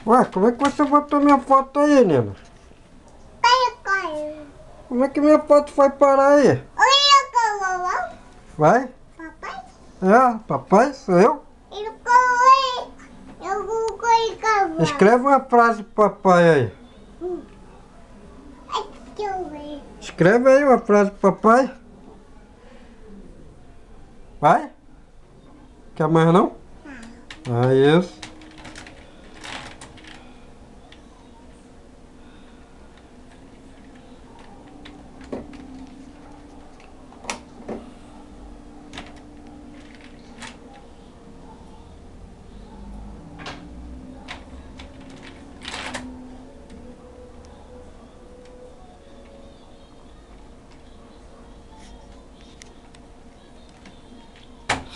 Ué, como é que você botou minha foto aí, Nina? Como é que minha foto foi parar aí? Vai? É, papai, sou eu. Escreve uma frase pro papai aí. Escreve aí uma frase pro papai. Vai? Quer mais não? Ah, isso.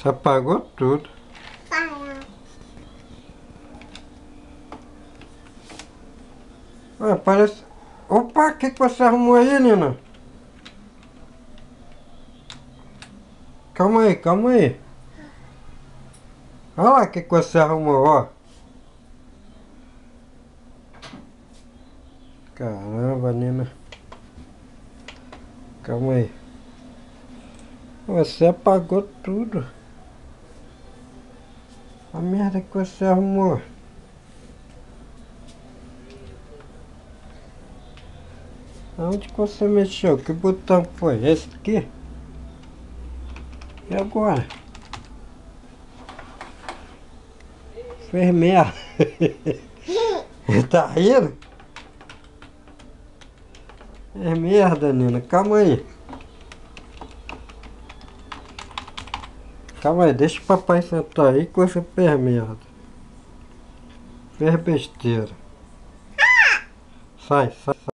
Você apagou tudo. Ué, parece... Opa, o que você arrumou aí, Nina? Calma aí, calma aí. Olha lá o que você arrumou, ó. Caramba, Nina. Calma aí. Você apagou tudo. A merda que você arrumou. Aonde que você mexeu? Que botão foi? Esse aqui? E agora? Fez merda. Tá rindo? É merda, Nina. Calma aí. Calma aí, deixa o papai sentar aí que você fez merda. Fez besteira. Sai, sai, sai.